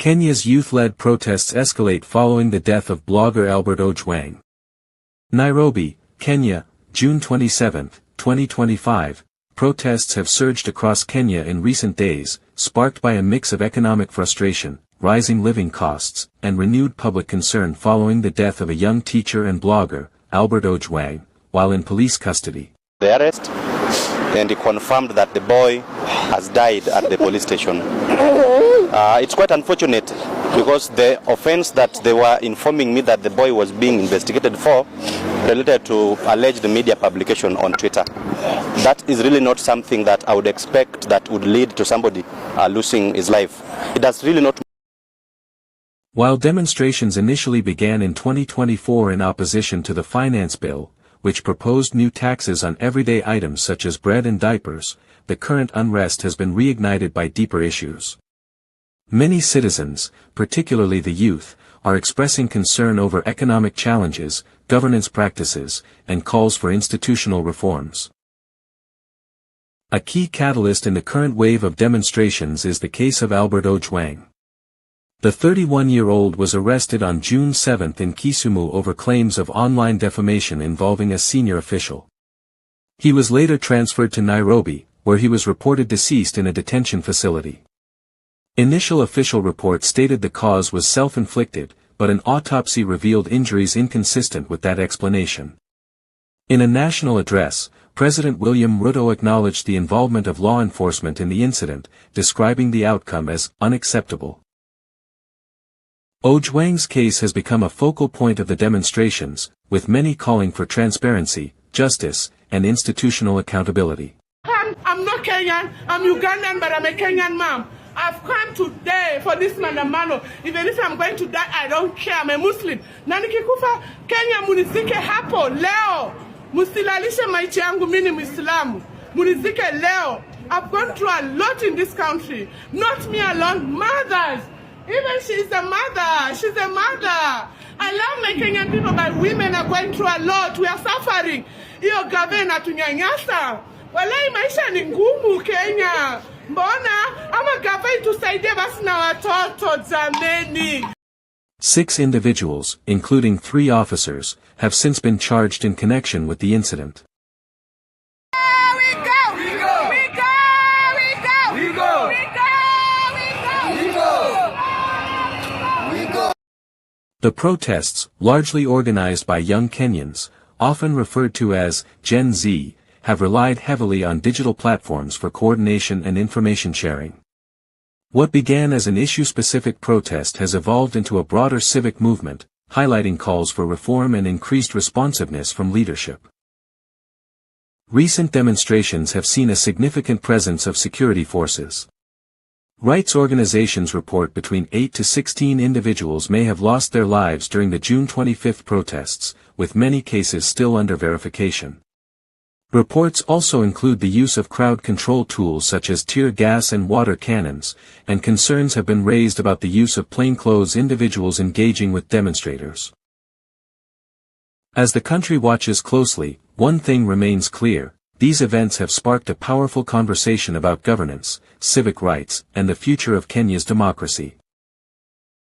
Kenya's youth-led protests escalate following the death of blogger Albert Ojwang. Nairobi, Kenya, June 27, 2025. Protests have surged across Kenya in recent days, sparked by a mix of economic frustration, rising living costs, and renewed public concern following the death of a young teacher and blogger, Albert Ojwang, while in police custody. The arrest, and he confirmed that the boy has died at the police station. It's quite unfortunate because the offense that they were informing me that the boy was being investigated for related to alleged media publication on Twitter. That is really not something that I would expect that would lead to somebody losing his life. It does really not. While demonstrations initially began in 2024 in opposition to the finance bill, which proposed new taxes on everyday items such as bread and diapers, the current unrest has been reignited by deeper issues. Many citizens, particularly the youth, are expressing concern over economic challenges, governance practices, and calls for institutional reforms. A key catalyst in the current wave of demonstrations is the case of Albert Ojwang. The 31-year-old was arrested on June 7 in Kisumu over claims of online defamation involving a senior official. He was later transferred to Nairobi, where he was reported deceased in a detention facility. Initial official reports stated the cause was self-inflicted, but an autopsy revealed injuries inconsistent with that explanation. In a national address, President William Ruto acknowledged the involvement of law enforcement in the incident, describing the outcome as unacceptable. Ojwang's case has become a focal point of the demonstrations, with many calling for transparency, justice, and institutional accountability. I'm not Kenyan, I'm Ugandan, but I'm a Kenyan mom. I've come today for this maandamano. Even if I'm going to die, I don't care. I'm a Muslim. Na nikikufa Kenya munizike hapo leo. Musilalishe maisha yangu mimi ni Muislamu. Munizike leo. I've gone through a lot in this country. Not me alone, mothers. Even she's a mother. She's a mother. I love my Kenyan people, but women are going through a lot. We are suffering. Hiyo gavana tunyanyasa. Walai maisha ni ngumu Kenya. Mbona ama gavana tusaidie basi na watoto jameni. 6 individuals, including 3 officers, have since been charged in connection with the incident. The protests, largely organized by young Kenyans, often referred to as Gen Z, have relied heavily on digital platforms for coordination and information sharing. What began as an issue-specific protest has evolved into a broader civic movement, highlighting calls for reform and increased responsiveness from leadership. Recent demonstrations have seen a significant presence of security forces. Rights organizations report between 8 to 16 individuals may have lost their lives during the June 25 protests, with many cases still under verification. Reports also include the use of crowd control tools such as tear gas and water cannons, and concerns have been raised about the use of plainclothes individuals engaging with demonstrators. As the country watches closely, one thing remains clear: these events have sparked a powerful conversation about governance, civic rights, and the future of Kenya's democracy.